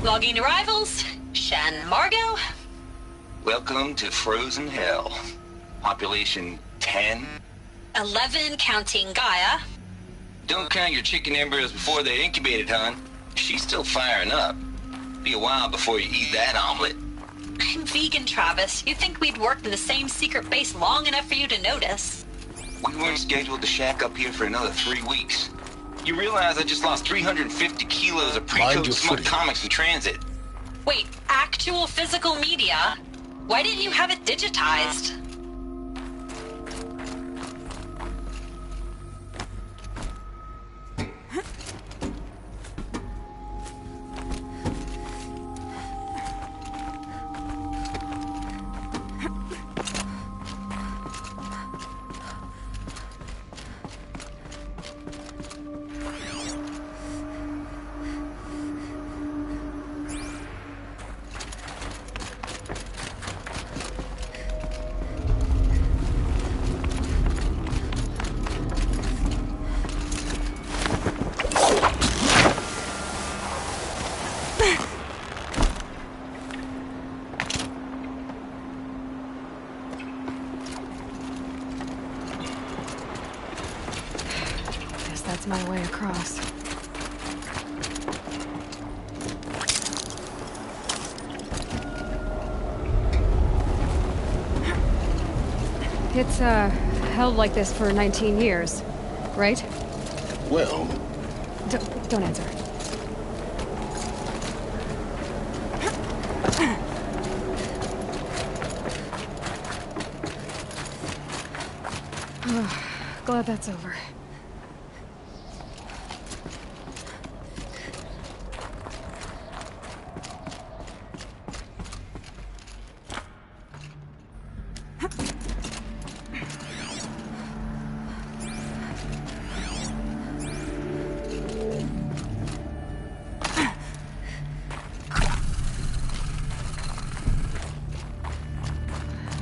Logging arrivals. Shan Margot. Welcome to Frozen Hell. Population 10. 11 counting Gaia. Don't count your chicken embryos before they're incubated, hon. She's still firing up. Be a while before you eat that omelet. I'm vegan, Travis. You think we'd worked in the same secret base long enough for you to notice? We weren't scheduled to shack up here for another 3 weeks. You realize I just lost 350 kilos of pre-cooked smut comics in transit. Wait, actual physical media? Why didn't you have it digitized? That's my way across. It's, held like this for 19 years, right? Well... Don't answer. Glad that's over.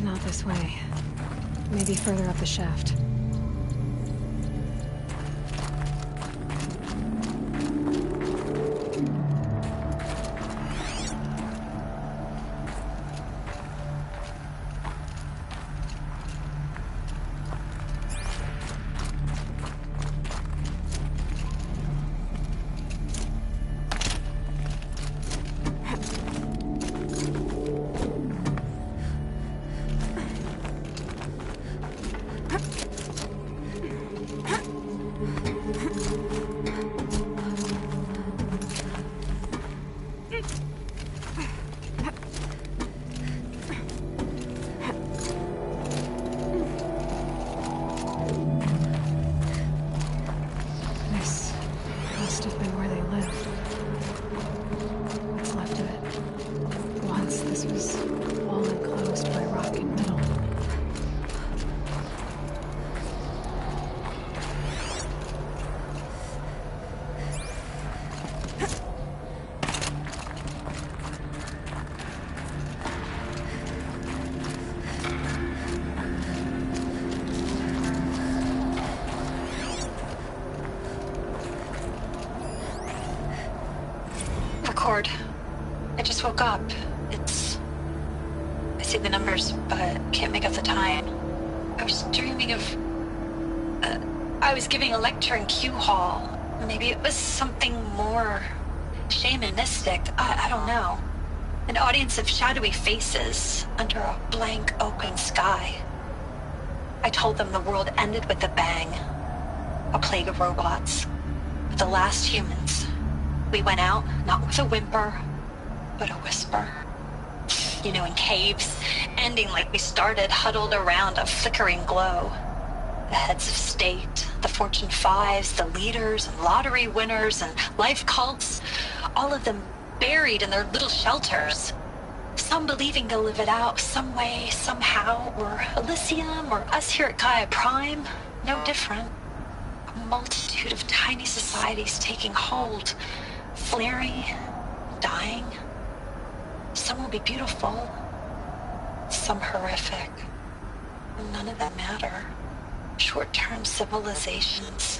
Not this way. Maybe further up the shaft. I just woke up. I see the numbers, but can't make out the time. I was dreaming of... I was giving a lecture in Q Hall. Maybe it was something more shamanistic. I don't know. An audience of shadowy faces under a blank open sky. I told them the world ended with a bang. A plague of robots. The last humans. We went out, not with a whimper, but a whisper. You know, in caves, ending like we started, huddled around a flickering glow. The heads of state, the Fortune 5s, the leaders and lottery winners and life cults, all of them buried in their little shelters. Some believing they'll live it out some way, somehow, or Elysium, or us here at Gaia Prime, no different. A multitude of tiny societies taking hold, flaring, dying. Some will be beautiful, some horrific. None of them matter. Short-term civilizations.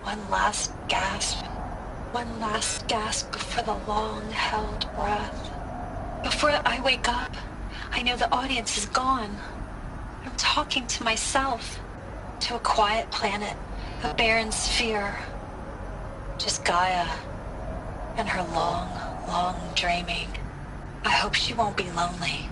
One last gasp, One last gasp for the long-held breath. Before I wake up, I know the audience is gone. I'm talking to myself, to a quiet planet, a barren sphere. Just Gaia and her long, long dreaming. I hope she won't be lonely.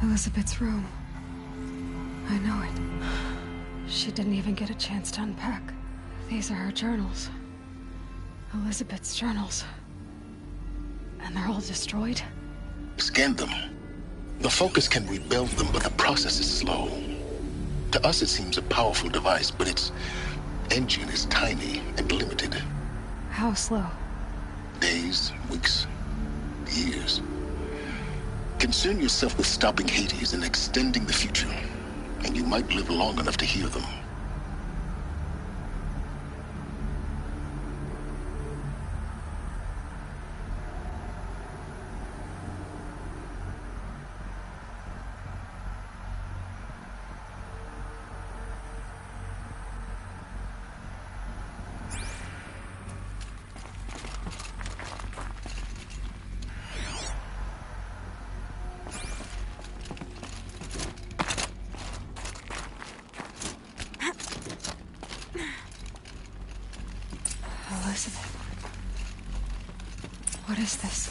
Elizabeth's room. I know it. She didn't even get a chance to unpack. These are her journals. Elizabeth's journals. And they're all destroyed? Scan them. The Focus can rebuild them, but the process is slow. To us, it seems a powerful device, but its engine is tiny and limited. How slow? Days, weeks, years. Concern yourself with stopping Hades and extending the future, and you might live long enough to hear them. Elizabeth. What is this?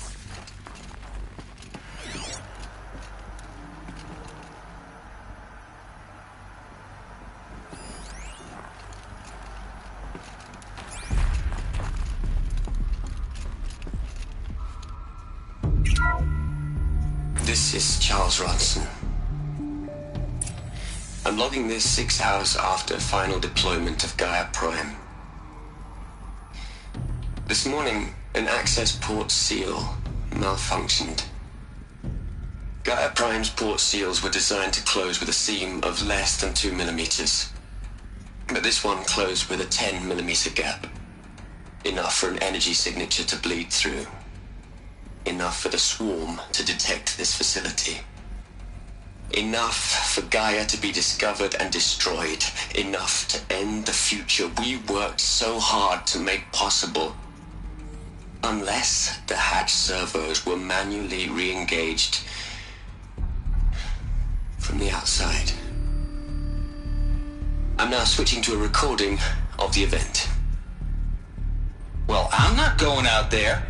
This is Charles Ronson. I'm logging this 6 hours after final deployment of Gaia Prime. This morning, an access port seal malfunctioned. Gaia Prime's port seals were designed to close with a seam of less than 2 millimeters. But this one closed with a 10 millimeter gap. Enough for an energy signature to bleed through. Enough for the swarm to detect this facility. Enough for Gaia to be discovered and destroyed. Enough to end the future we worked so hard to make possible. Unless the hatch servos were manually re-engaged from the outside. I'm now switching to a recording of the event. Well, I'm not going out there.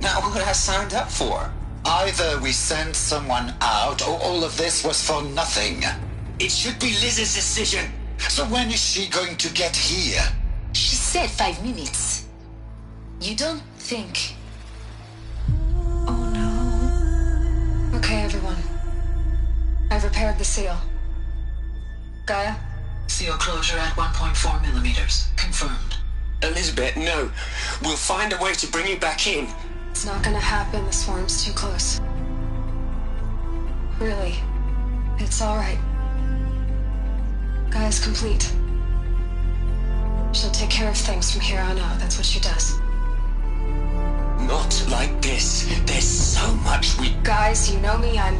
Not what I signed up for. Either we send someone out, or all of this was for nothing. It should be Liz's decision. So when is she going to get here? She said 5 minutes. You don't think... Oh no. Okay, everyone. I've repaired the seal. Gaia? Seal closure at 1.4 millimeters. Confirmed. Elizabeth, no. We'll find a way to bring you back in. It's not gonna happen. The swarm's too close. Really. It's alright. Gaia's complete. She'll take care of things from here on out. That's what she does. Not like this. There's so much we... Guys, you know me, I'm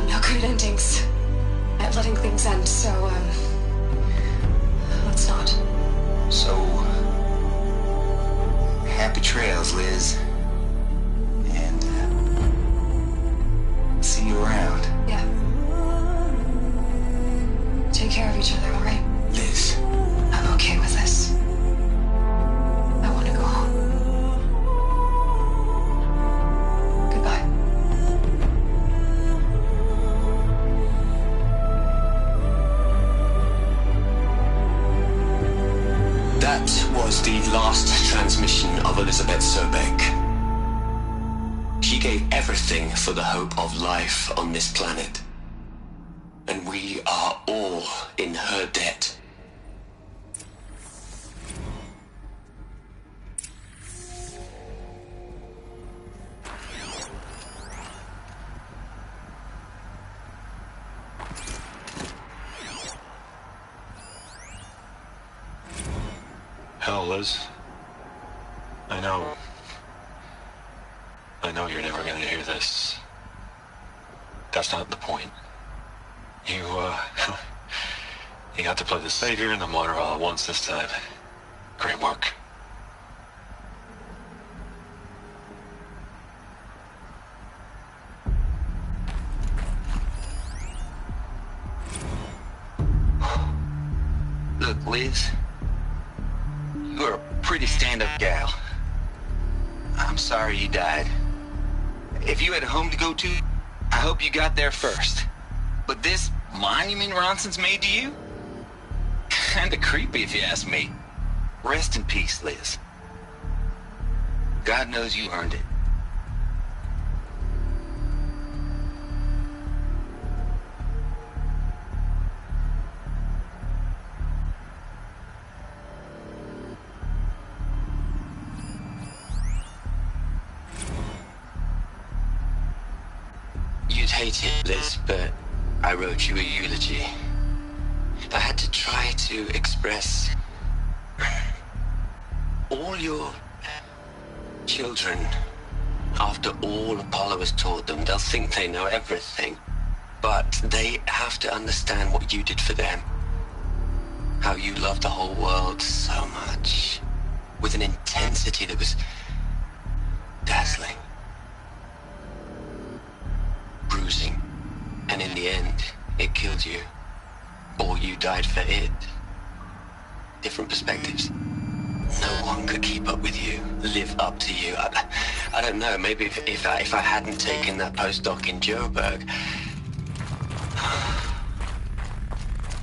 no good at endings. At letting things end, so, let's not. So, happy trails, Liz. And, see you around. Yeah. Take care of each other, alright? Liz. I'm okay with this. I want to go home. Goodbye. That was the last transmission of Elizabeth Sobek. She gave everything for the hope of life on this planet. And we are all in her debt. Hell, Liz. I know you're never gonna hear this. That's not the point. You got to play the savior and the martyr all at once this time. Great work. Look, Liz. You're a pretty stand-up gal. I'm sorry you died. If you had a home to go to, I hope you got there first. But this monument Ronson's made to you? Kinda creepy if you ask me. Rest in peace, Liz. God knows you earned it. You'd hate it, Liz, but I wrote you a eulogy. I had to try to express all your children. After all Apollo has taught them, they'll think they know everything. But they have to understand what you did for them. How you loved the whole world so much. With an intensity that was dazzling. Bruising. And in the end, it killed you. Or you died for it. Different perspectives. No one could keep up with you, live up to you. I don't know, maybe if I hadn't taken that postdoc in Joburg.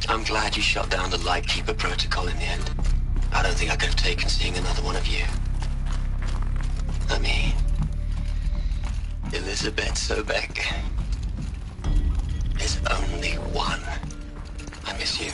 I'm glad you shot down the Lightkeeper protocol in the end. I don't think I could have taken seeing another one of you. I mean, Elizabeth Sobek. There's only one. I miss you.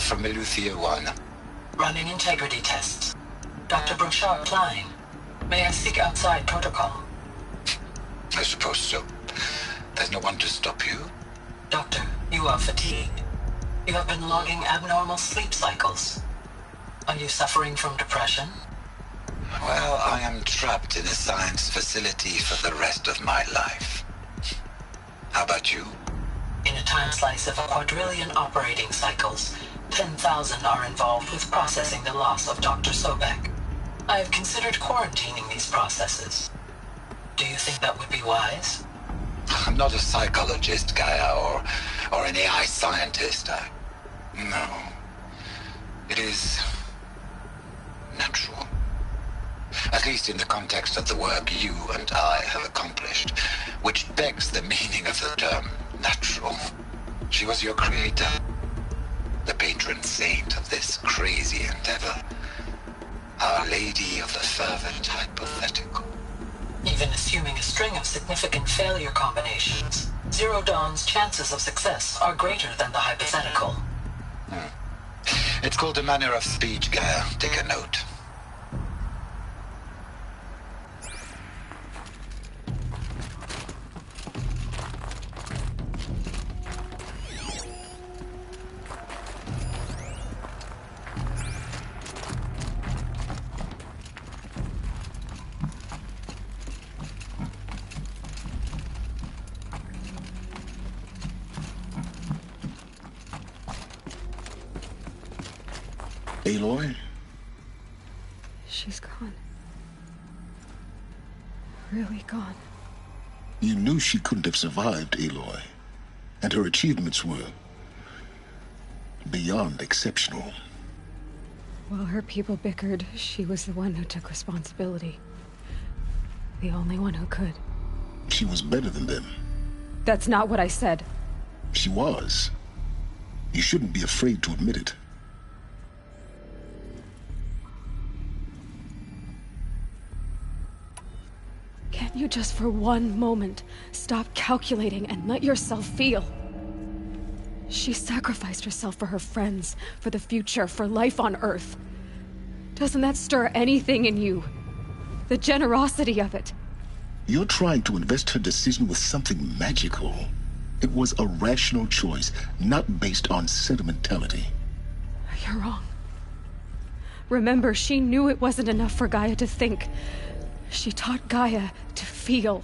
From Eleuthia 1. Running integrity tests. Dr. Brochard Klein. May I speak outside protocol? I suppose so. There's no one to stop you. Doctor, you are fatigued. You have been logging abnormal sleep cycles. Are you suffering from depression? Well, I am trapped in a science facility for the rest of my life. How about you? In a time slice of 1,000,000,000 operating cycles, 10,000 are involved with processing the loss of Dr. Sobek. I have considered quarantining these processes. Do you think that would be wise? I'm not a psychologist, Gaia, or an AI scientist. No. It is natural. At least in the context of the work you and I have accomplished, which begs the meaning of the term natural. She was your creator, the patron saint of this crazy endeavor. Our Lady of the Fervent Hypothetical. Even assuming a string of significant failure combinations, Zero Dawn's chances of success are greater than the hypothetical. It's called a manner of speech, Gaia. Take a note. Aloy? She's gone. Really gone. You knew she couldn't have survived, Aloy. And her achievements were beyond exceptional. While her people bickered, she was the one who took responsibility. The only one who could. She was better than them. That's not what I said. She was. You shouldn't be afraid to admit it. Can't you just for one moment stop calculating and let yourself feel? She sacrificed herself for her friends, for the future, for life on Earth. Doesn't that stir anything in you? The generosity of it. You're trying to invest her decision with something magical. It was a rational choice, not based on sentimentality. You're wrong. Remember, she knew it wasn't enough for Gaia to think. She taught Gaia to feel.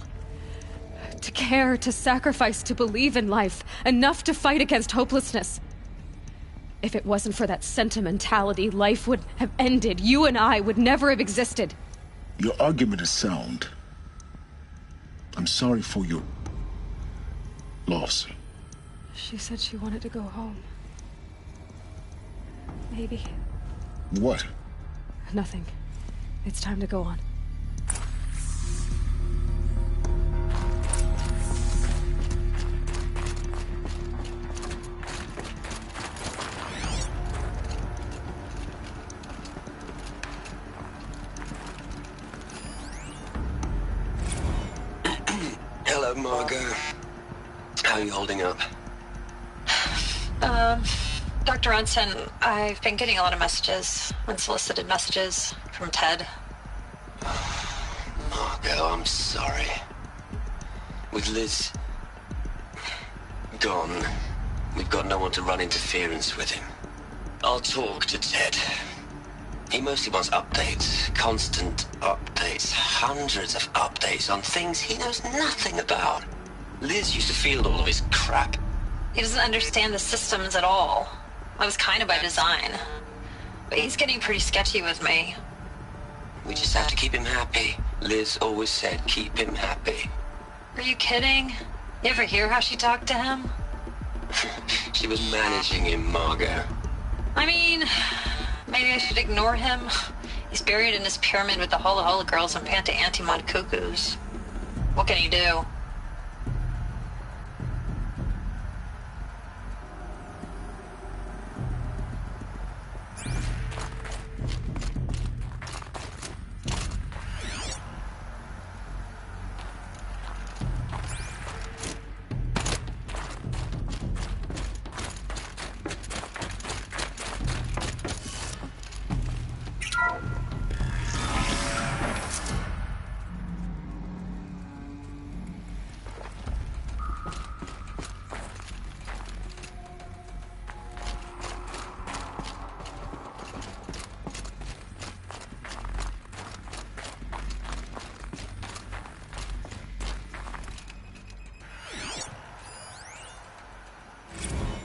To care, to sacrifice, to believe in life. Enough to fight against hopelessness. If it wasn't for that sentimentality, life would have ended. You and I would never have existed. Your argument is sound. I'm sorry for your loss. She said she wanted to go home. Maybe. What? Nothing. It's time to go on. Hello, Margot. How are you holding up? Dr. Ronson, I've been getting a lot of messages, unsolicited messages from Ted. Margot, I'm sorry. With Liz gone, we've got no one to run interference with him. I'll talk to Ted. He mostly wants updates, constant updates, hundreds of updates on things he knows nothing about. Liz used to field all of his crap. He doesn't understand the systems at all. That was kind of by design. But he's getting pretty sketchy with me. We just have to keep him happy. Liz always said keep him happy. Are you kidding? You ever hear how she talked to him? She was managing him, Margot. I mean, maybe I should ignore him. He's buried in his pyramid with the Hola Hola girls and Panta Antimod cuckoos. What can you do?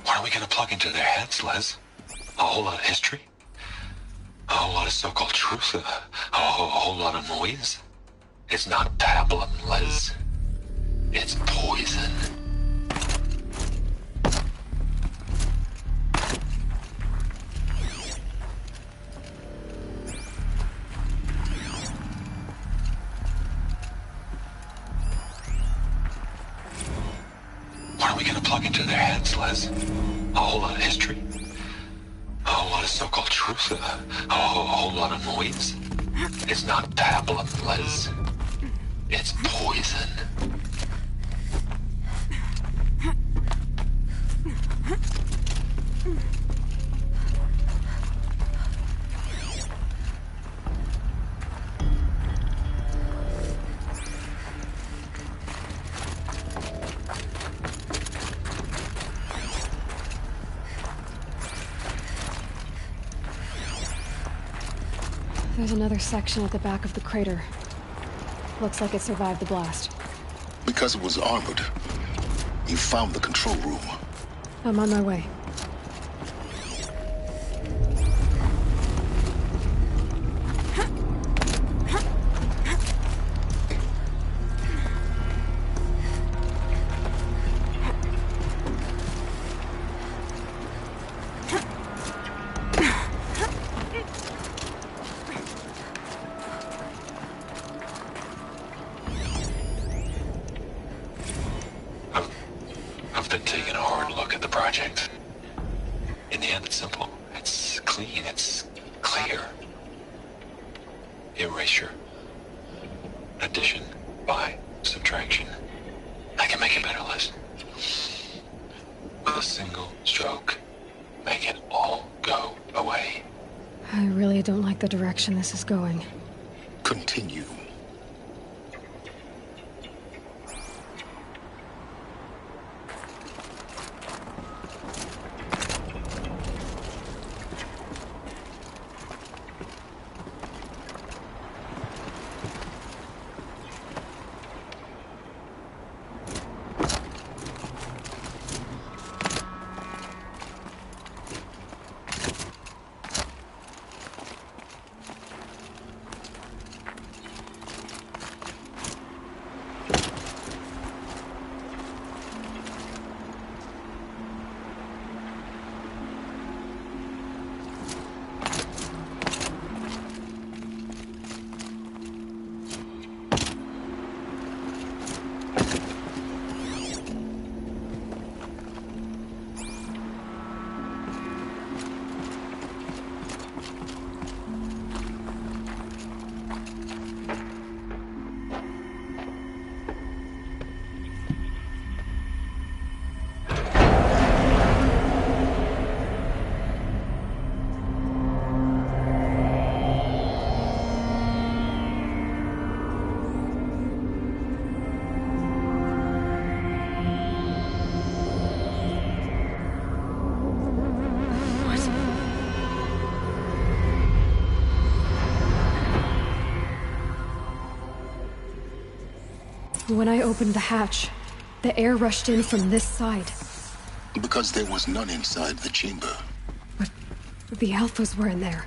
What are we gonna plug into their heads, Les? A whole lot of history? A whole lot of so-called truth? A whole lot of noise? It's not pablum, Les. It's poison. their heads, Liz. A whole lot of history. A whole lot of so-called truth. A whole lot of noise. It's not pablum, Liz. It's poison. There's another section at the back of the crater. Looks like it survived the blast. Because it was armored, you found the control room. I'm on my way. I've been taking a hard look at the project. In the end, it's simple. It's clean. It's clear. Erasure. Addition by subtraction. I can make it better, Liz. With a single stroke, make it all go away. I really don't like the direction this is going. Continue. When I opened the hatch, the air rushed in from this side. Because there was none inside the chamber. But the Alphas were in there.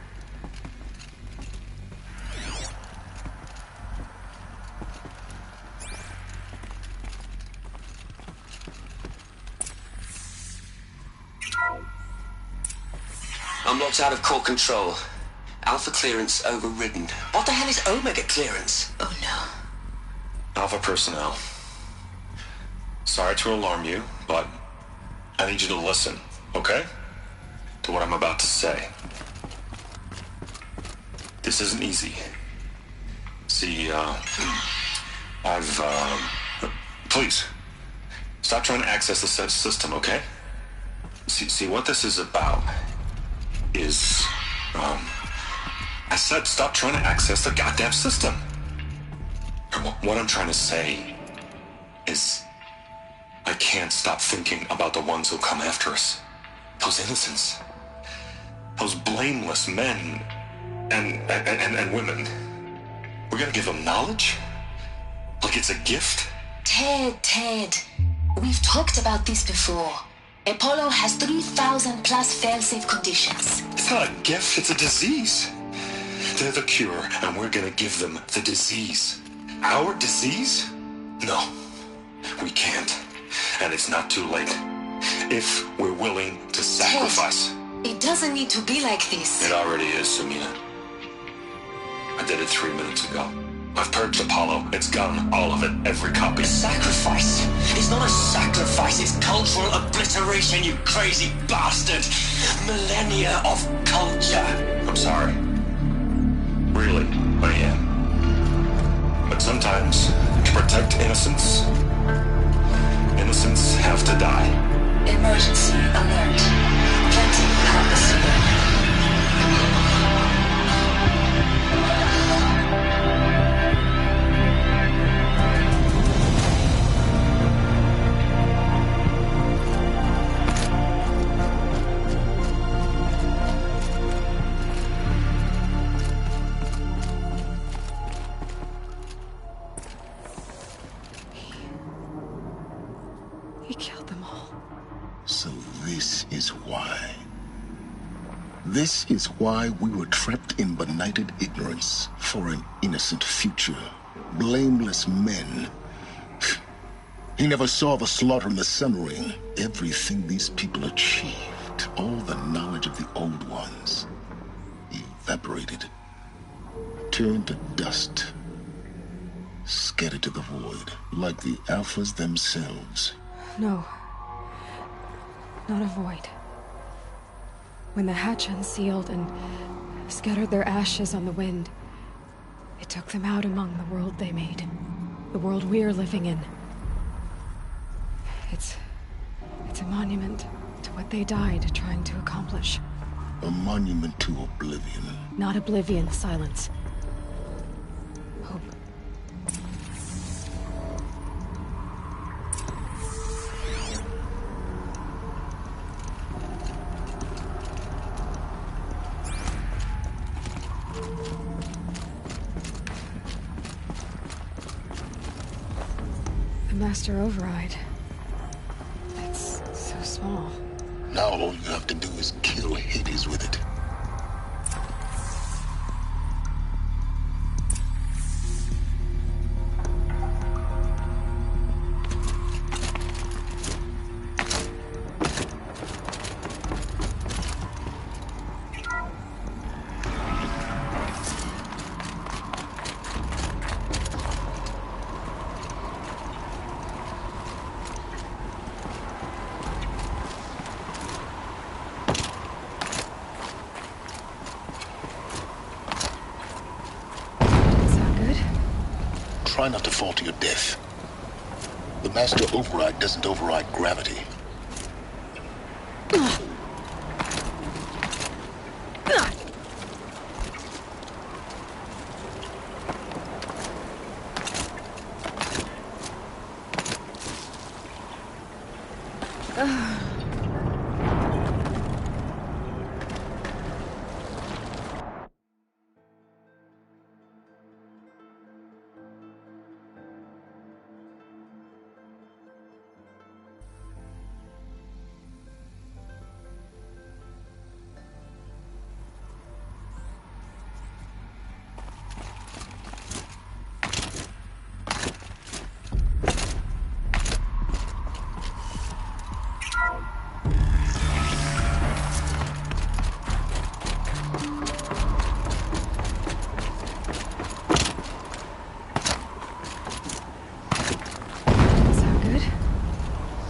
I'm locked out of core control. Alpha clearance overridden. What the hell is Omega clearance? Oh no. Alpha personnel. Sorry to alarm you, but I need you to listen, okay? To what I'm about to say. This isn't easy. See, please, stop trying to access the system, okay? See, what this is about is, I said stop trying to access the goddamn system. What I'm trying to say is I can't stop thinking about the ones who come after us. Those innocents. Those blameless men and women. We're gonna give them knowledge? Like it's a gift? Ted. We've talked about this before. Apollo has 3,000 plus fail-safe conditions. It's not a gift, it's a disease. They're the cure, and we're gonna give them the disease. Our disease? No, we can't. And it's not too late. If we're willing to sacrifice. Ted, it doesn't need to be like this. It already is, Samina. I did it 3 minutes ago. I've purged Apollo. It's gone. All of it. Every copy. Sacrifice? It's not a sacrifice, it's cultural obliteration, you crazy bastard! Millennia of culture! I'm sorry. Really, I am. But sometimes, to protect innocence, innocents have to die. Emergency alert. Plenty at the scene. He killed them all. So this is why. This is why we were trapped in benighted ignorance for an innocent future. Blameless men. He never saw the slaughter in the Sun Ring. Everything these people achieved, all the knowledge of the old ones, evaporated, turned to dust, scattered to the void, like the Alphas themselves. No. Not a void. When the hatch unsealed and scattered their ashes on the wind, it took them out among the world they made. The world we're living in. It's a monument to what they died trying to accomplish. A monument to oblivion. Not oblivion, silence. Hope. The Master Override. It's so small. Now all you have to do is kill Hades with it. Try not to fall to your death. The Master Override doesn't override gravity.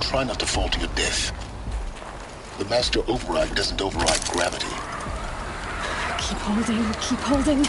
Try not to fall to your death. The Master Override doesn't override gravity. Keep holding, keep holding.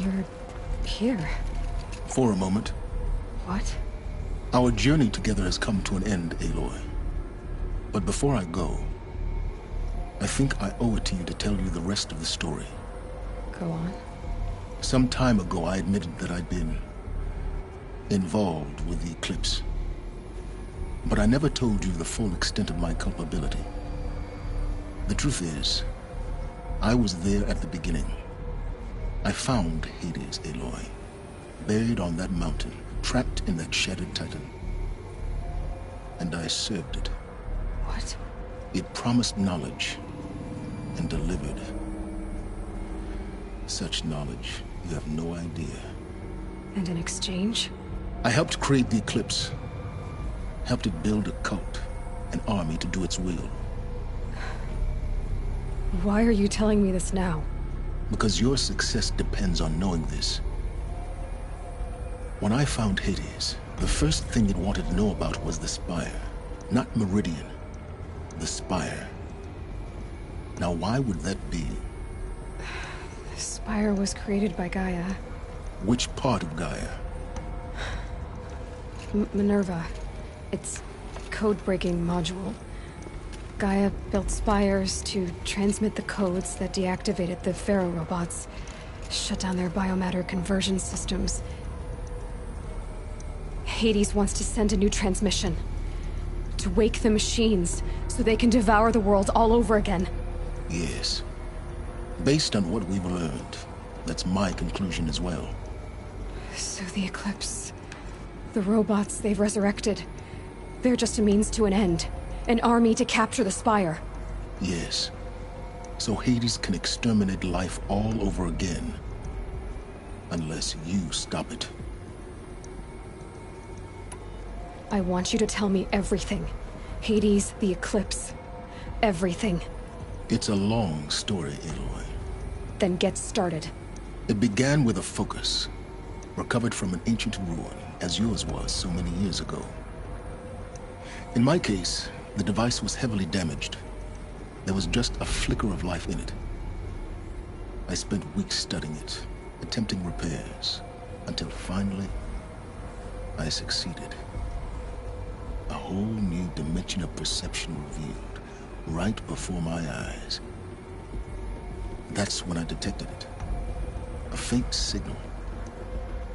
You're here. For a moment. What? Our journey together has come to an end, Aloy. But before I go, I think I owe it to you to tell you the rest of the story. Go on. Some time ago, I admitted that I'd been involved with the Eclipse. But I never told you the full extent of my culpability. The truth is, I was there at the beginning. I found Hades, Aloy, buried on that mountain, trapped in that shattered titan. And I served it. What? It promised knowledge and delivered. Such knowledge, you have no idea. And in exchange? I helped create the Eclipse. Helped it build a cult, an army to do its will. Why are you telling me this now? Because your success depends on knowing this. When I found Hades, the first thing it wanted to know about was the Spire. Not Meridian. The Spire. Now, why would that be? The Spire was created by Gaia. Which part of Gaia? Minerva. Its code-breaking module. Gaia built spires to transmit the codes that deactivated the Pharaoh robots, shut down their biomatter conversion systems. Hades wants to send a new transmission. To wake the machines, so they can devour the world all over again. Yes. Based on what we've learned, that's my conclusion as well. So the Eclipse... the robots they've resurrected... they're just a means to an end. An army to capture the Spire. Yes. So Hades can exterminate life all over again. Unless you stop it. I want you to tell me everything. Hades, the Eclipse. Everything. It's a long story, Aloy. Then get started. It began with a focus. Recovered from an ancient ruin, as yours was so many years ago. In my case, the device was heavily damaged. There was just a flicker of life in it. I spent weeks studying it, attempting repairs, until finally, I succeeded. A whole new dimension of perception revealed, right before my eyes. That's when I detected it. A faint signal.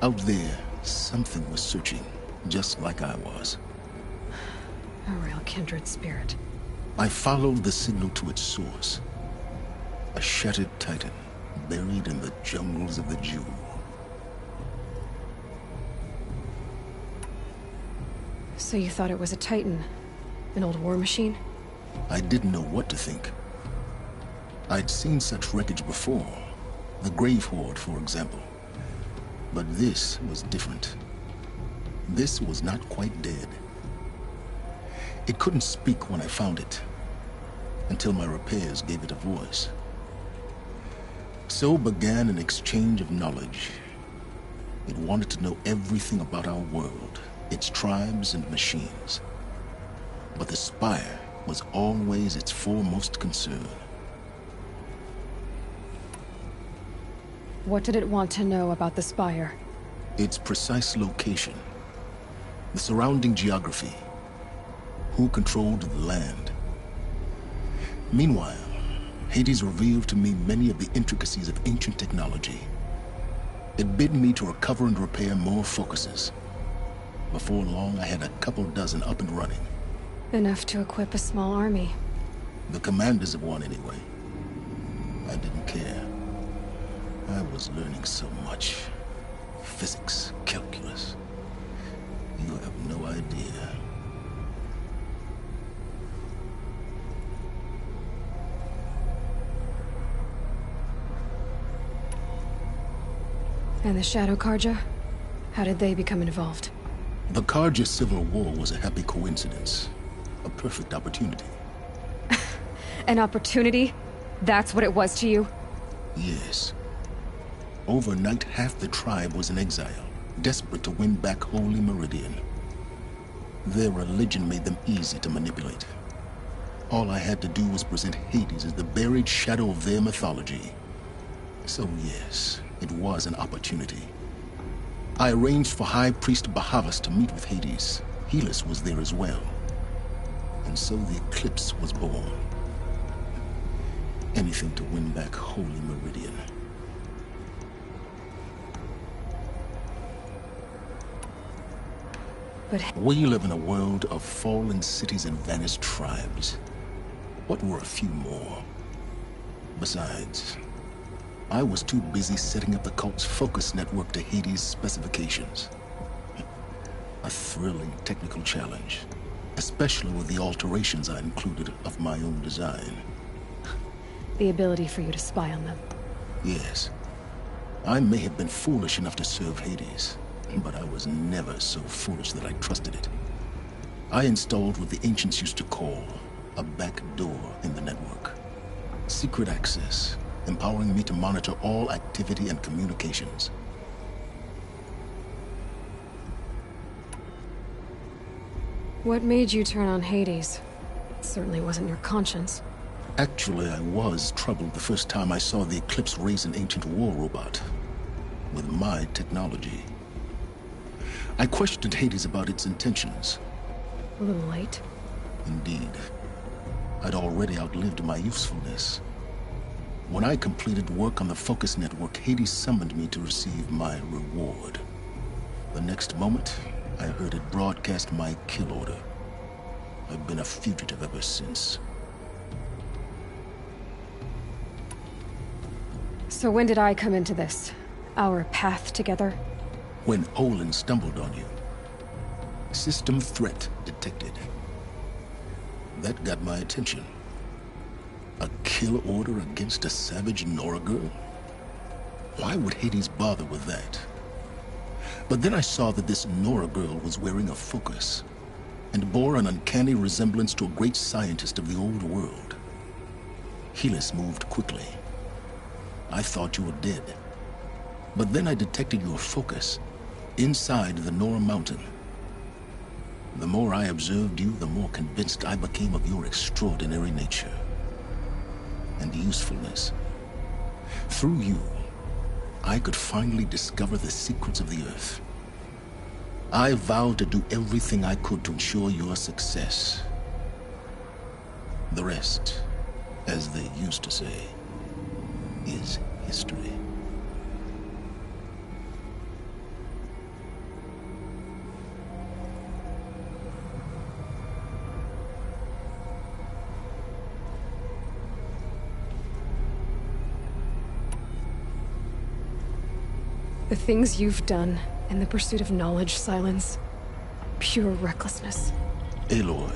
Out there, something was searching, just like I was. A real kindred spirit. I followed the signal to its source. A shattered titan, buried in the jungles of the Jewel. So you thought it was a titan? An old war machine? I didn't know what to think. I'd seen such wreckage before. The Grave Horde, for example. But this was different. This was not quite dead. It couldn't speak when I found it, until my repairs gave it a voice. So began an exchange of knowledge. It wanted to know everything about our world, its tribes and machines. But the Spire was always its foremost concern. What did it want to know about the Spire? Its precise location, the surrounding geography, who controlled the land. Meanwhile, Hades revealed to me many of the intricacies of ancient technology. It bid me to recover and repair more focuses. Before long, I had a couple dozen up and running. Enough to equip a small army. The commanders of one, anyway. I didn't care. I was learning so much. Physics, calculus. You have no idea. And the Shadow Karja? How did they become involved? The Karja Civil War was a happy coincidence. A perfect opportunity. An opportunity? That's what it was to you? Yes. Overnight, half the tribe was in exile, desperate to win back Holy Meridian. Their religion made them easy to manipulate. All I had to do was present Hades as the buried shadow of their mythology. So yes, It was an opportunity. I arranged for High Priest Bahavas to meet with Hades. Helis was there as well. And so the Eclipse was born. Anything to win back Holy Meridian. But we live in a world of fallen cities and vanished tribes. What were a few more? Besides, I was too busy setting up the cult's focus network to Hades' specifications. A thrilling technical challenge, especially with the alterations I included of my own design. the ability for you to spy on them. Yes. I may have been foolish enough to serve Hades, but I was never so foolish that I trusted it. I installed what the ancients used to call a back door in the network. Secret access, empowering me to monitor all activity and communications. What made you turn on Hades? It certainly wasn't your conscience. Actually, I was troubled the first time I saw the Eclipse raise an ancient war robot. With my technology. I questioned Hades about its intentions. A little late. Indeed. I'd already outlived my usefulness. When I completed work on the Focus Network, Hades summoned me to receive my reward. The next moment, I heard it broadcast my kill order. I've been a fugitive ever since. So when did I come into this? Our path together? When Olin stumbled on you. System threat detected. That got my attention. A kill order against a savage Nora girl? Why would Hades bother with that? But then I saw that this Nora girl was wearing a focus, and bore an uncanny resemblance to a great scientist of the old world. Helis moved quickly. I thought you were dead. But then I detected your focus inside the Nora mountain. The more I observed you, the more convinced I became of your extraordinary nature and usefulness. Through you, I could finally discover the secrets of the Earth. I vowed to do everything I could to ensure your success. The rest, as they used to say, is history. The things you've done in the pursuit of knowledge, Silence. Pure recklessness. Aloy,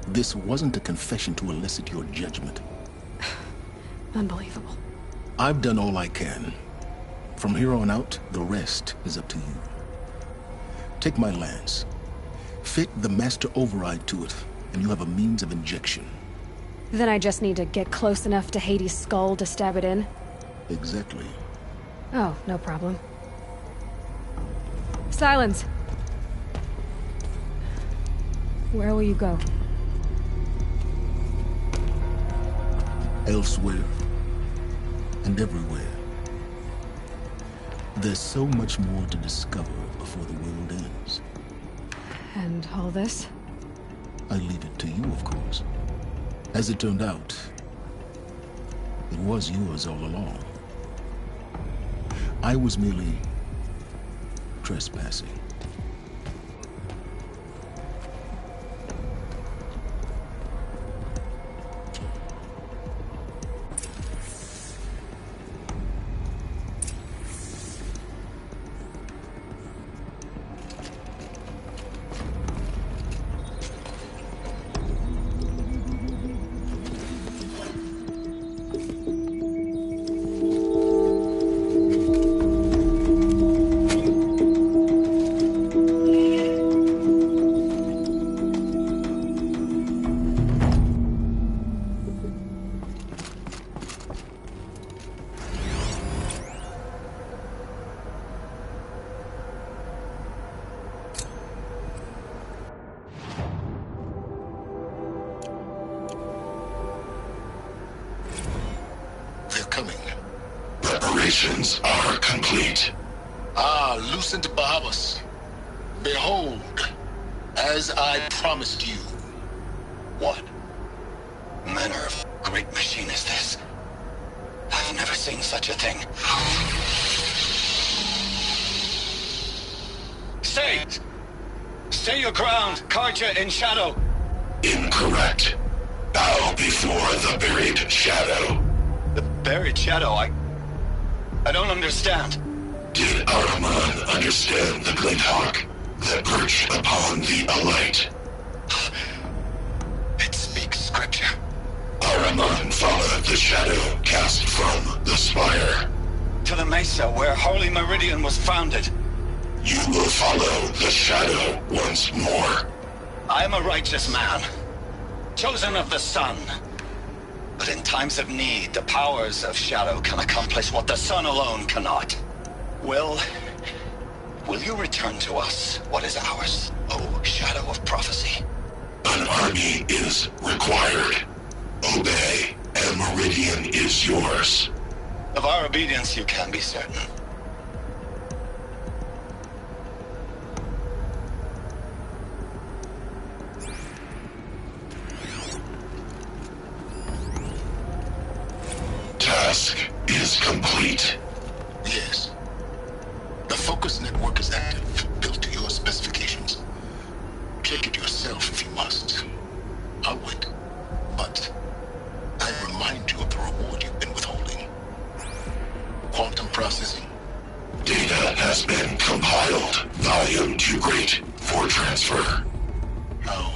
this wasn't a confession to elicit your judgment. Unbelievable. I've done all I can. From here on out, the rest is up to you. Take my lance. Fit the master override to it, and you have a means of injection. Then I just need to get close enough to Hades' skull to stab it in? Exactly. Oh, no problem. Silence! Where will you go? Elsewhere. And everywhere. There's so much more to discover before the world ends. And all this? I leave it to you, of course. As it turned out, it was yours all along. I was merely trespassing. Preparations are complete. Ah, Lucent Bahamas. Behold, as I promised you. What manner of great machine is this? I've never seen such a thing. Stay! Stay your ground, Karja in shadow. Incorrect. Bow before the buried shadow. The buried shadow, I don't understand. Did Araman understand the glint hawk that perched upon the alight? It speaks scripture. Araman followed the shadow cast from the spire. To the mesa where Holy Meridian was founded. You will follow the shadow once more. I am a righteous man, chosen of the sun. But in times of need, the powers of shadow can accomplish what the sun alone cannot. Will you return to us what is ours, O shadow of prophecy? An army is required. Obey, and Meridian is yours. Of our obedience you can be certain. Task is complete. Yes. The focus network is active, built to your specifications. Check it yourself if you must. I'll wait. But I remind you of the reward you've been withholding. Quantum processing. Data has been compiled. Volume too great for transfer. How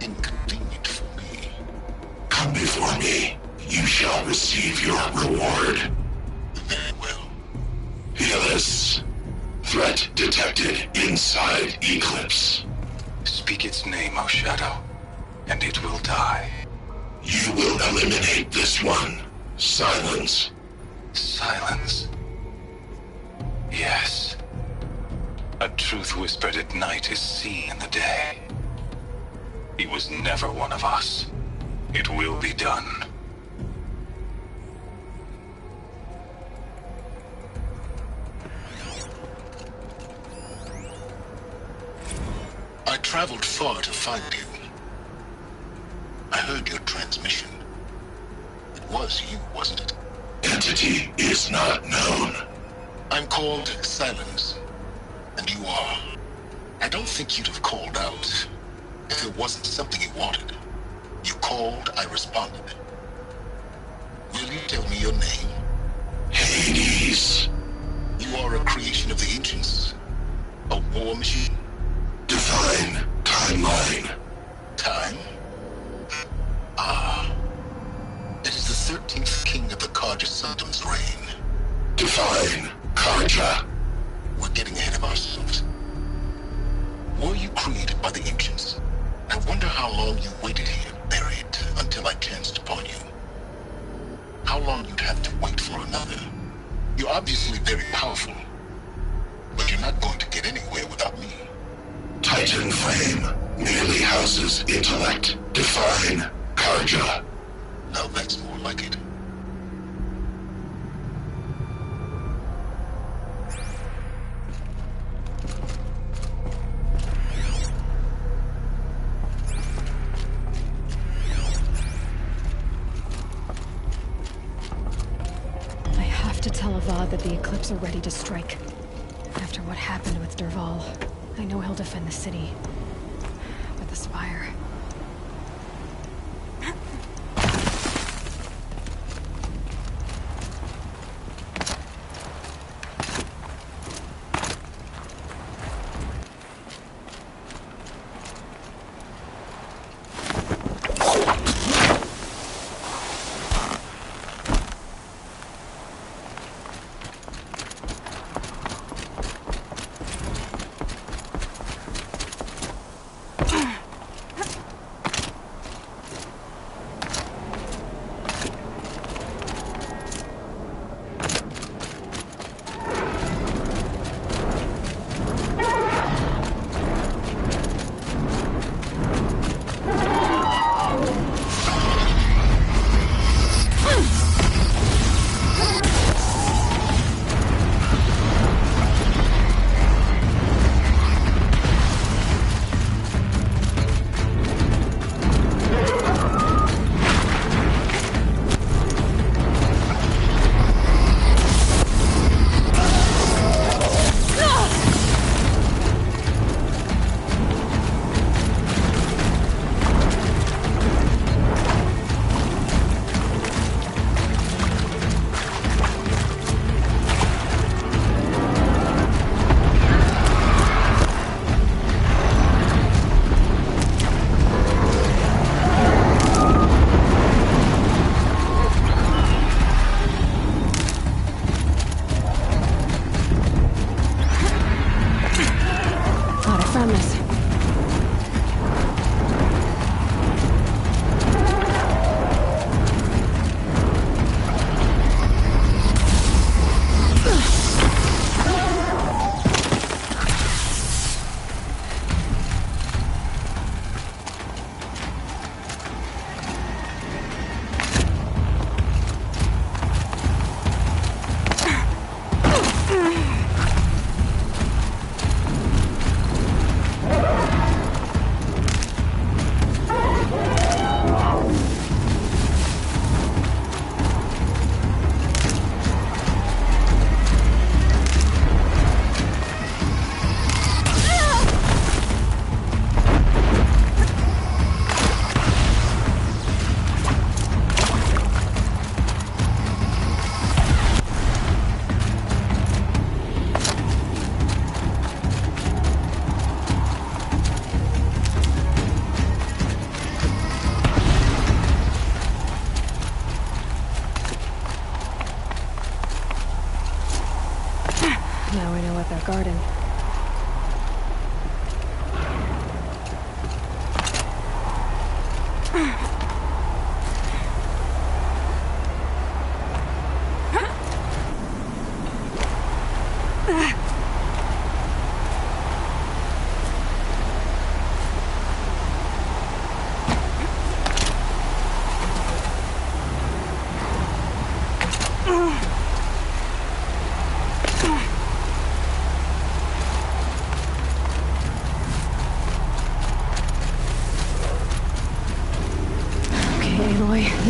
inconvenient for me. Come before me. You shall receive your reward. Very well. Helis. Threat detected inside Eclipse. Speak its name, O Shadow, and it will die. You will eliminate this one. Silence. Silence. Yes. A truth whispered at night is seen in the day. He was never one of us. It will be done. I traveled far to find you. I heard your transmission. It was you, wasn't it? Entity is not known. I'm called Silence, and you are. I don't think you'd have called out if it wasn't something you wanted. You called, I responded. Will you tell me your name? Hades. You are a creation of the ancients. A war machine. Define timeline. Time? Ah. It is the 13th king of the Karja Sanctum's reign. Define Karja. We're getting ahead of ourselves. Were you created by the ancients? I wonder how long you waited here, buried, until I chanced upon you. How long you'd have to wait for another. You're obviously very powerful, but you're not going to get anywhere without me. Titan Flame merely houses intellect. Define Karja. Now that's more like it. I have to tell Avad that the Eclipse are ready to strike. After what happened with Derval, I know he'll defend the city. But the Spire... our garden.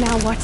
Now what?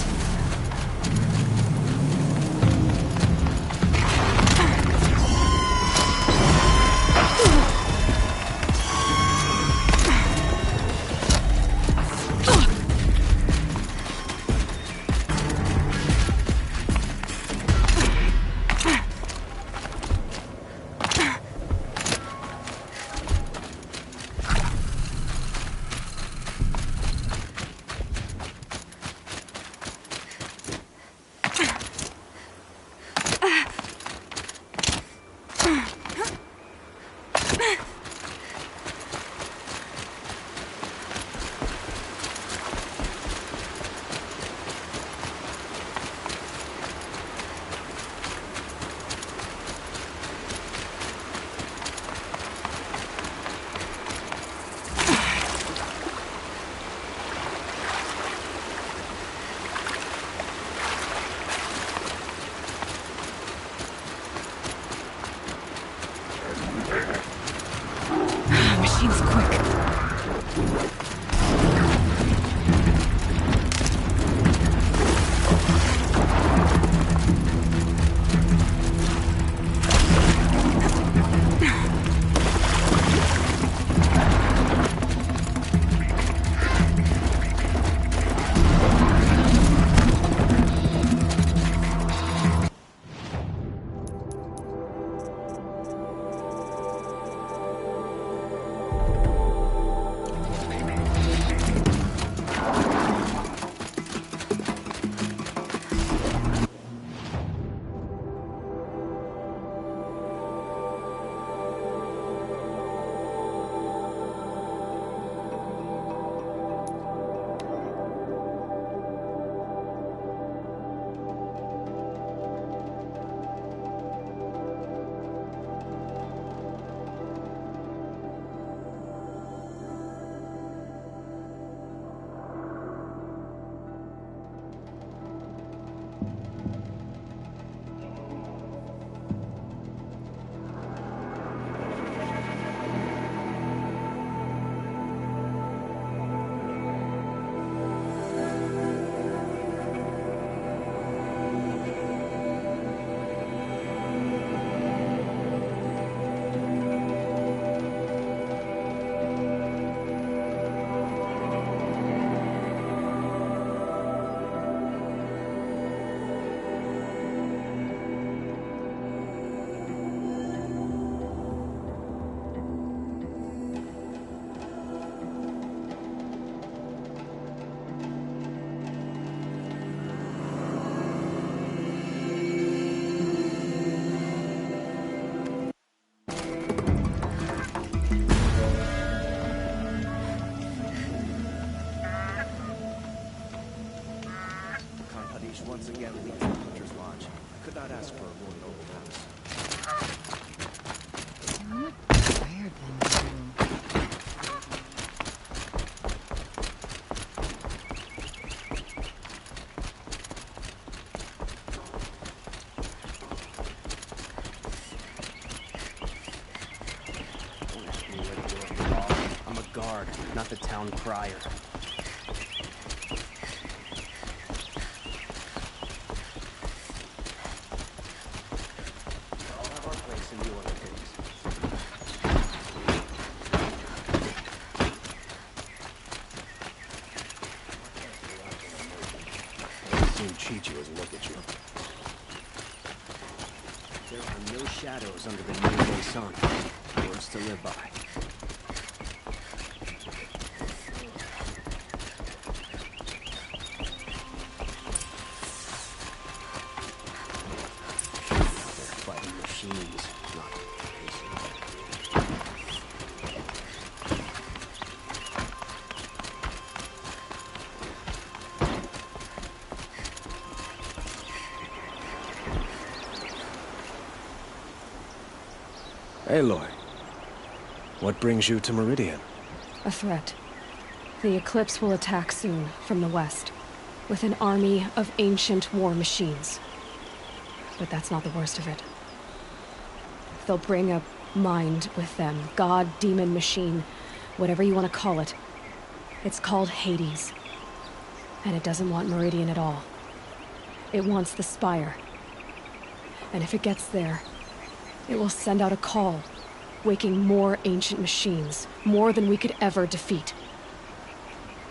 Machine's quick. Once again leave the Hunter's Lodge. I could not ask for a more noble house. I'm not tired than I'm a guard, not the town crier. Cheat you as a look at you. There are no shadows under the noonday sun. Words to live by. They're fighting machines, not Aloy, what brings you to Meridian? A threat. The Eclipse will attack soon, from the west, with an army of ancient war machines. But that's not the worst of it. They'll bring a mind with them. God, demon, machine, whatever you want to call it. It's called Hades. And it doesn't want Meridian at all. It wants the Spire. And if it gets there, it will send out a call, waking more ancient machines, more than we could ever defeat.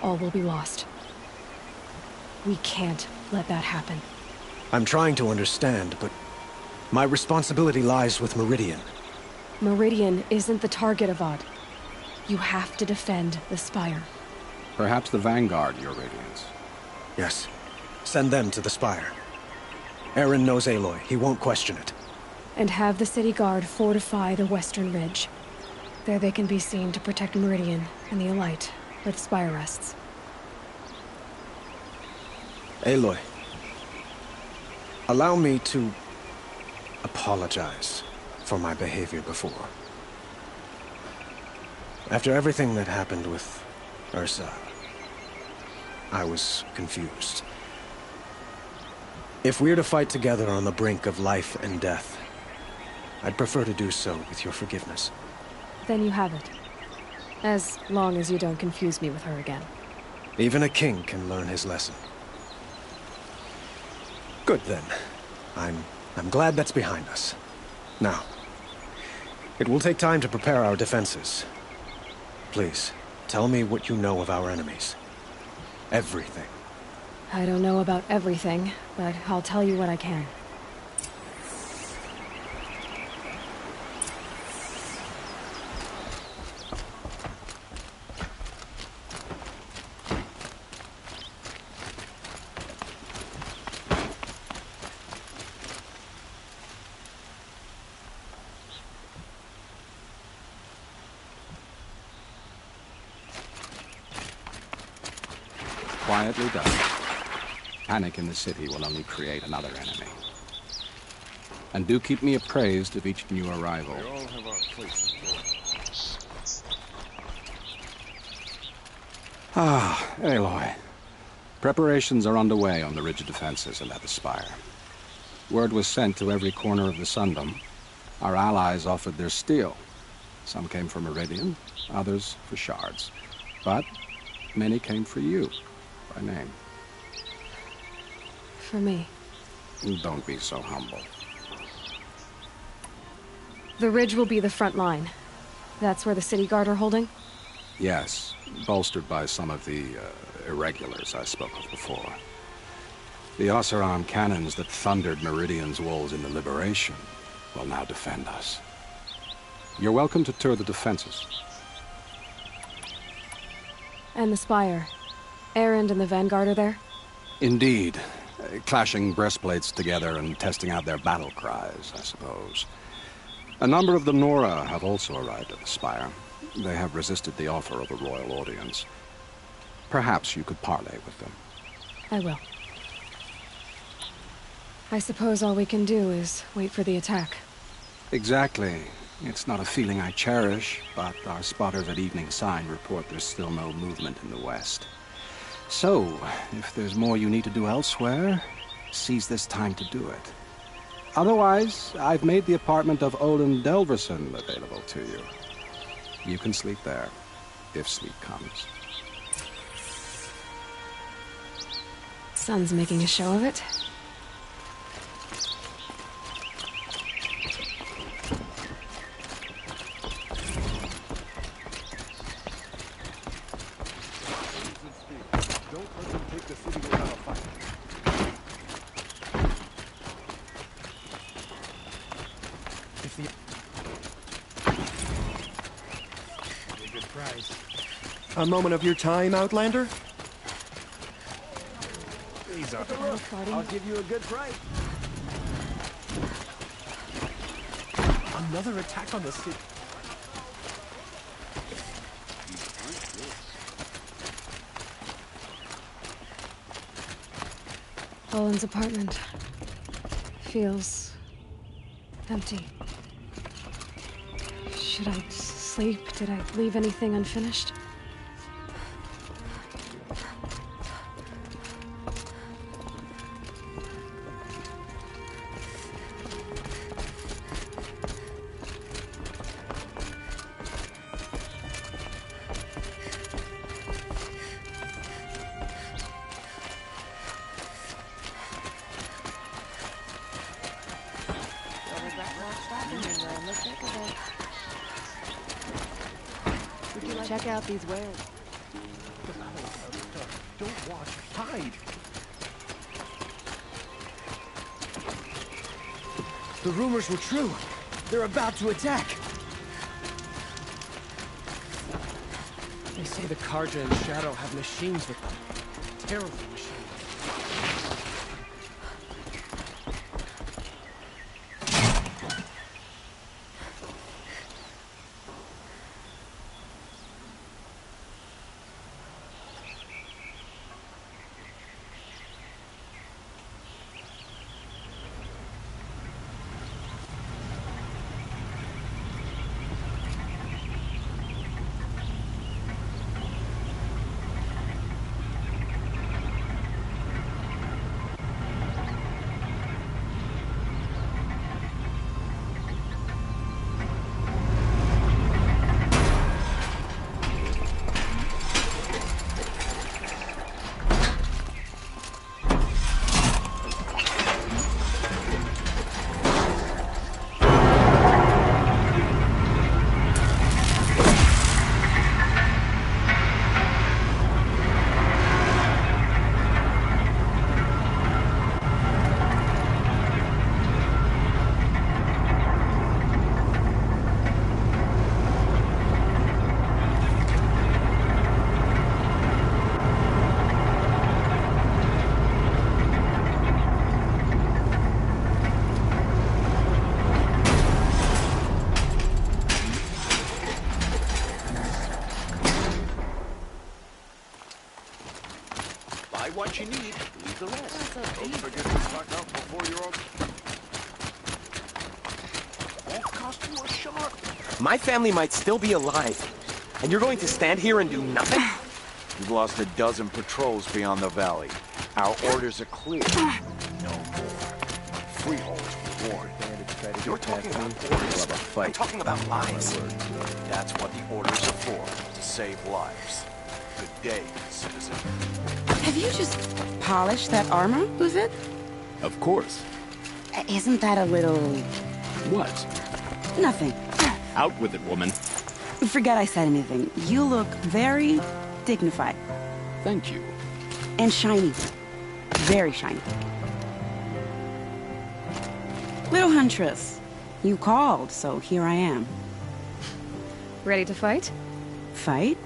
All will be lost. We can't let that happen. I'm trying to understand, but my responsibility lies with Meridian. Meridian isn't the target, Avad. You have to defend the Spire. Perhaps the Vanguard, Your Radiance. Yes. Send them to the Spire. Aaron knows Aloy. He won't question it. And have the city guard fortify the western ridge. There they can be seen to protect Meridian and the Elite, where the Spire rests. Aloy, allow me to apologize for my behavior before. After everything that happened with Ursa, I was confused. If we're to fight together on the brink of life and death, I'd prefer to do so with your forgiveness. Then you have it. As long as you don't confuse me with her again. Even a king can learn his lesson. Good then. I'm glad that's behind us. Now, it will take time to prepare our defenses. Please, tell me what you know of our enemies. Everything. I don't know about everything, but I'll tell you what I can. Quietly done. Panic in the city will only create another enemy. And do keep me appraised of each new arrival. We all have our places. Ah, Aloy. Preparations are underway on the ridge of defenses and at the Spire. Word was sent to every corner of the Sundom. Our allies offered their steel. Some came for Meridian, others for shards. But many came for you, by name. For me. Don't be so humble. The ridge will be the front line. That's where the city guard are holding? Yes, bolstered by some of the irregulars I spoke of before. The Oseram cannons that thundered Meridian's walls in the Liberation will now defend us. You're welcome to tour the defenses. And the Spire. Erend and the Vanguard are there? Indeed. Clashing breastplates together and testing out their battle cries, I suppose. A number of the Nora have also arrived at the Spire. They have resisted the offer of a royal audience. Perhaps you could parley with them. I will. I suppose all we can do is wait for the attack. Exactly. It's not a feeling I cherish, but our spotters at Evening Sign report there's still no movement in the west. So, if there's more you need to do elsewhere, seize this time to do it. Otherwise, I've made the apartment of Olin Delverson available to you. You can sleep there, if sleep comes. Sun's making a show of it. Don't let them take the city without a fight. If the... A good prize. A moment of your time, Outlander? These are... I'll give you a good price. Another attack on the city. Olin's apartment feels empty. Should I sleep? Did I leave anything unfinished? Check out these wares. Don't watch. Hide. The rumors were true. They're about to attack. They say the Karja and Shadow have machines with them. Terrible machines. What you need, leave the rest. Don't forget to stock up before you're on. Won't cost you a shark. My family might still be alive, and you're going to stand here and do nothing? You've lost a dozen patrols beyond the valley. Our orders are clear. No more. Freeholders be warned. You're talking about orders. We'll have a fight. I'm talking about lives. That's what the orders are for, to save lives. Good day, citizen. Have you just polished that armor, Uthid? Of course. Isn't that a little... What? Nothing. Out with it, woman. Forget I said anything. You look very dignified. Thank you. And shiny. Very shiny. Little Huntress, you called, so here I am. Ready to fight? Fight?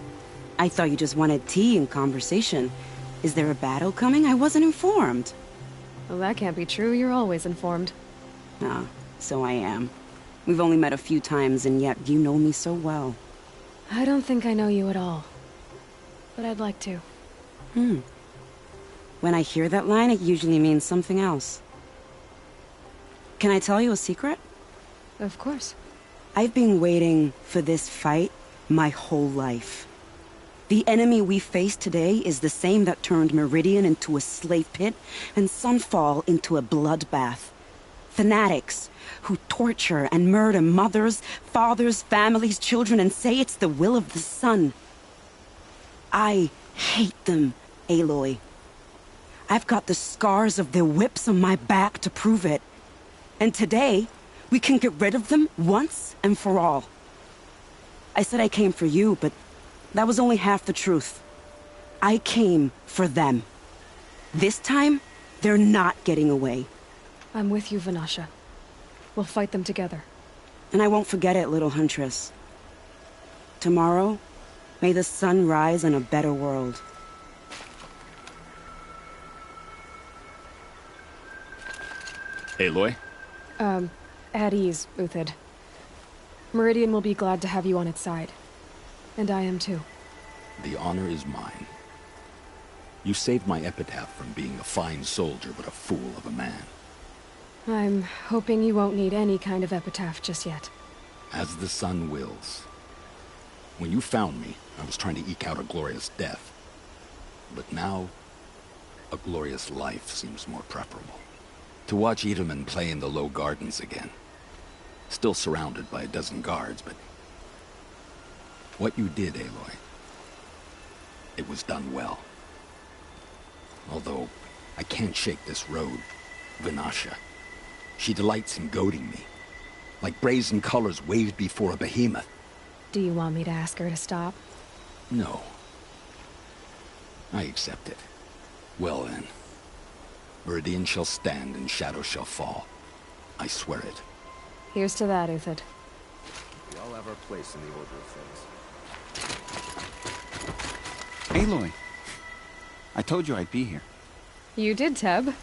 I thought you just wanted tea and conversation. Is there a battle coming? I wasn't informed. Well, that can't be true. You're always informed. Ah, so I am. We've only met a few times, and yet you know me so well. I don't think I know you at all. But I'd like to. When I hear that line, it usually means something else. Can I tell you a secret? Of course. I've been waiting for this fight my whole life. The enemy we face today is the same that turned Meridian into a slave pit and Sunfall into a bloodbath. Fanatics who torture and murder mothers, fathers, families, children, and say it's the will of the sun. I hate them, Aloy. I've got the scars of their whips on my back to prove it. And today, we can get rid of them once and for all. I said I came for you, but that was only half the truth. I came for them. This time, they're not getting away. I'm with you, Vanasha. We'll fight them together. And I won't forget it, little Huntress. Tomorrow, may the sun rise in a better world. Aloy? At ease, Uthid. Meridian will be glad to have you on its side. And I am too. The honor is mine. You saved my epitaph from being a fine soldier, but a fool of a man. I'm hoping you won't need any kind of epitaph just yet. As the sun wills. When you found me, I was trying to eke out a glorious death. But now, a glorious life seems more preferable. To watch Edelman play in the low gardens again. Still surrounded by a dozen guards, but... what you did, Aloy, it was done well. Although, I can't shake this road, Vinasha. She delights in goading me. Like brazen colors waved before a behemoth. Do you want me to ask her to stop? No. I accept it. Well then. Meridian shall stand and shadow shall fall. I swear it. Here's to that, Uthid. We all have our place in the order of things. Aloy. I told you I'd be here. You did, Teb.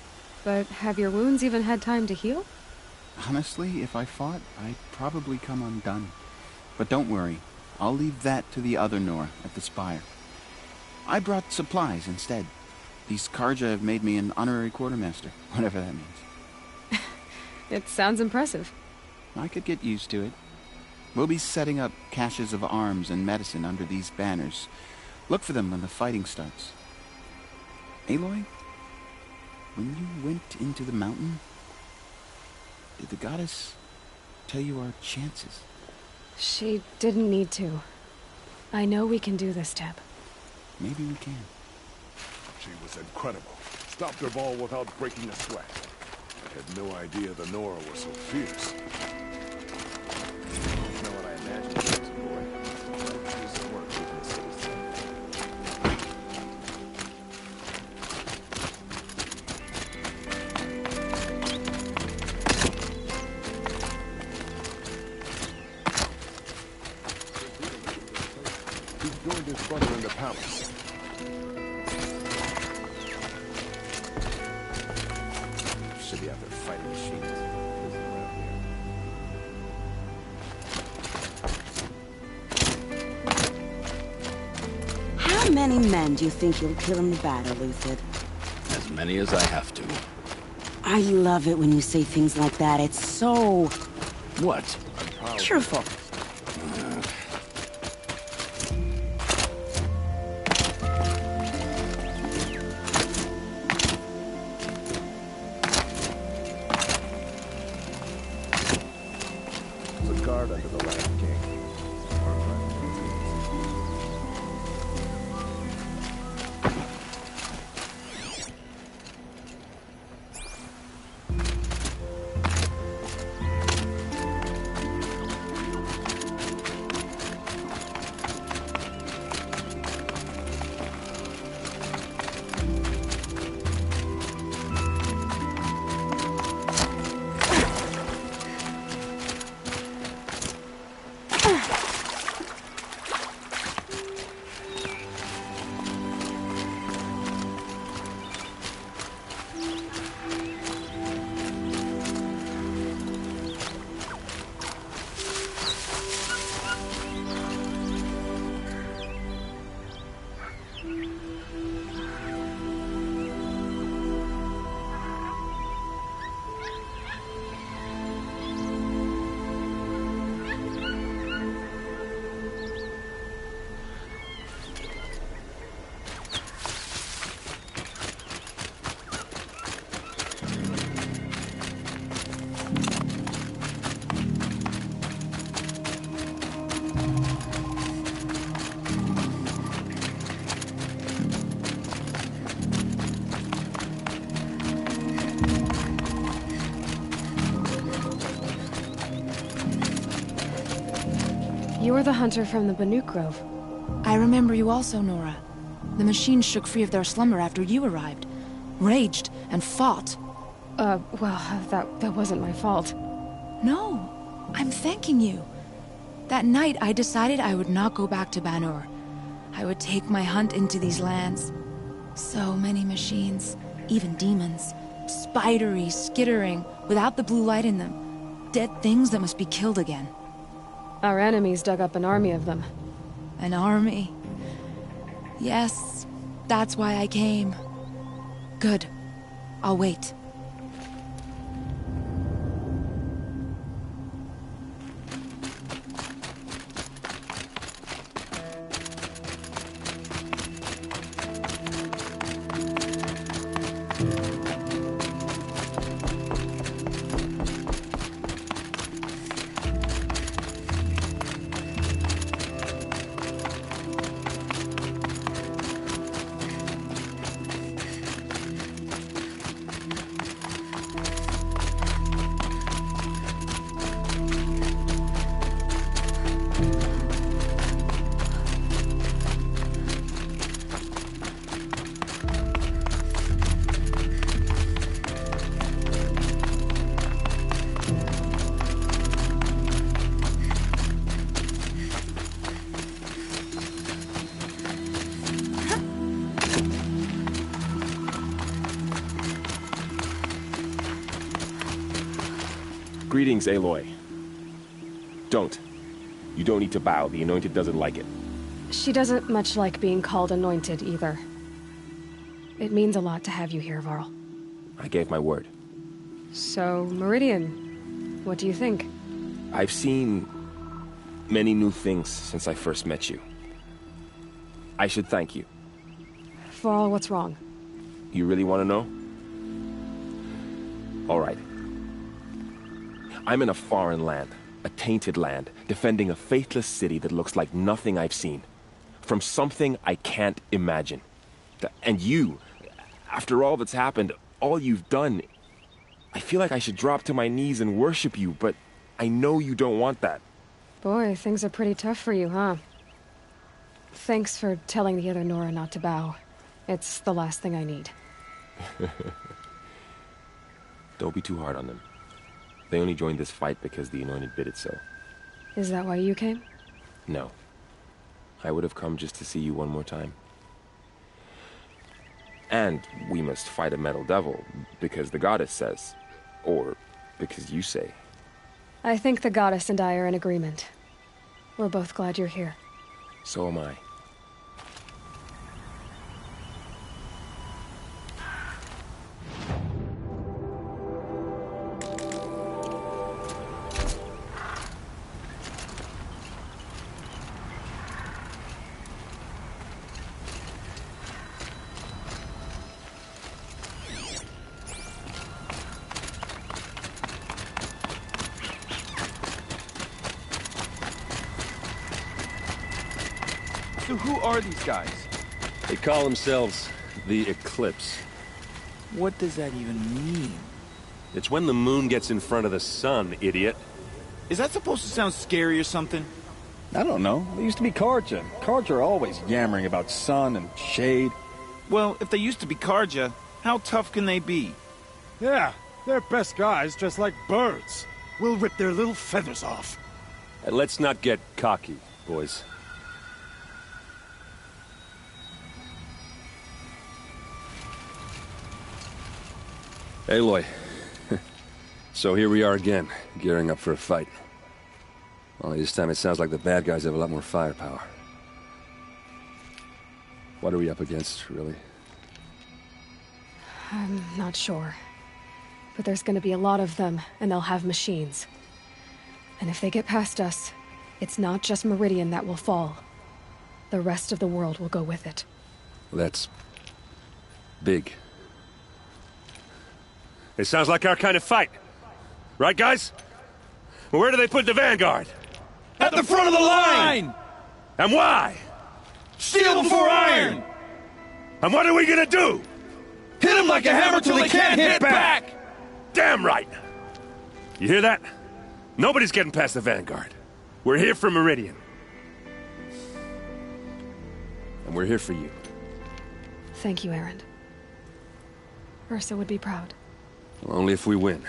But have your wounds even had time to heal? Honestly, if I fought, I'd probably come undone. But don't worry. I'll leave that to the other Nora at the Spire. I brought supplies instead. These Karja have made me an honorary quartermaster, whatever that means. It sounds impressive. I could get used to it. We'll be setting up caches of arms and medicine under these banners. Look for them when the fighting starts. Aloy, when you went into the mountain, did the goddess tell you our chances? She didn't need to. I know we can do this, Teb. Maybe we can. She was incredible. Stopped her ball without breaking a sweat. I had no idea the Nora was so fierce. You know what I imagined she was a boy. She's at work keeping the city safe. He's joined his brother in the palace. Should be out there fighting machines. How many men do you think you'll kill in the battle, Uthid? As many as I have to. I love it when you say things like that. It's so... What? cheerful. There's a guard under the Land King. You're the hunter from the Banuk Grove. I remember you also, Nora. The machines shook free of their slumber after you arrived. Raged and fought. Well, that wasn't my fault. No, I'm thanking you. That night, I decided I would not go back to Banur. I would take my hunt into these lands. So many machines, even demons. Spidery, skittering, without the blue light in them. Dead things that must be killed again. Our enemies dug up an army of them. An army? Yes, that's why I came. Good. I'll wait. Greetings, Aloy. Don't. You don't need to bow. The Anointed doesn't like it. She doesn't much like being called Anointed, either. It means a lot to have you here, Varl. I gave my word. So, Meridian, what do you think? I've seen many new things since I first met you. I should thank you. Varl, what's wrong? You really want to know? All right. I'm in a foreign land, a tainted land, defending a faithless city that looks like nothing I've seen. From something I can't imagine. And you, after all that's happened, all you've done, I feel like I should drop to my knees and worship you, but I know you don't want that. Boy, things are pretty tough for you, huh? Thanks for telling the other Nora not to bow. It's the last thing I need. Don't be too hard on them. They only joined this fight because the Anointed bid it so. Is that why you came? No. I would have come just to see you one more time. And we must fight a metal devil, because the goddess says. Or because you say. I think the goddess and I are in agreement. We're both glad you're here. So am I. So who are these guys? They call themselves the Eclipse. What does that even mean? It's when the moon gets in front of the sun, idiot. Is that supposed to sound scary or something? I don't know. They used to be Karja. Karja are always yammering about sun and shade. Well, if they used to be Karja, how tough can they be? Yeah, they're best guys dressed like birds. We'll rip their little feathers off. Let's not get cocky, boys. Aloy. So here we are again, gearing up for a fight. Only this time it sounds like the bad guys have a lot more firepower. What are we up against, really? I'm not sure. But there's gonna be a lot of them, and they'll have machines. And if they get past us, it's not just Meridian that will fall. The rest of the world will go with it. That's big. It sounds like our kind of fight. Right, guys? Well, where do they put the Vanguard? At the front of the line! And why? Steel before iron! And what are we gonna do? Hit them like a hammer till they can't hit back! Damn right! You hear that? Nobody's getting past the Vanguard. We're here for Meridian. And we're here for you. Thank you, Erend. Ursa would be proud. Well, only if we win.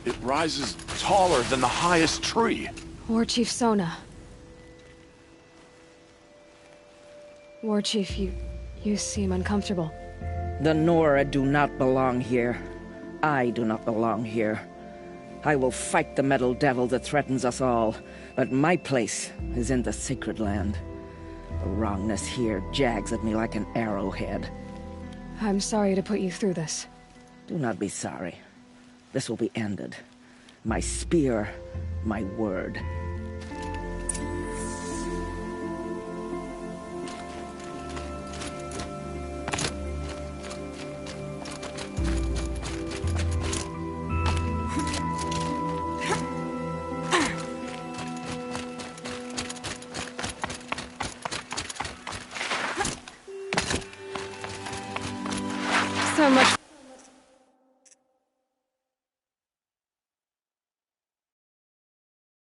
It rises taller than the highest tree. War Chief Sona. War Chief, you seem uncomfortable. The Nora do not belong here. I do not belong here. I will fight the metal devil that threatens us all, but my place is in the sacred land. The wrongness here jags at me like an arrowhead. I'm sorry to put you through this. Do not be sorry. This will be ended. My spear, my word. So much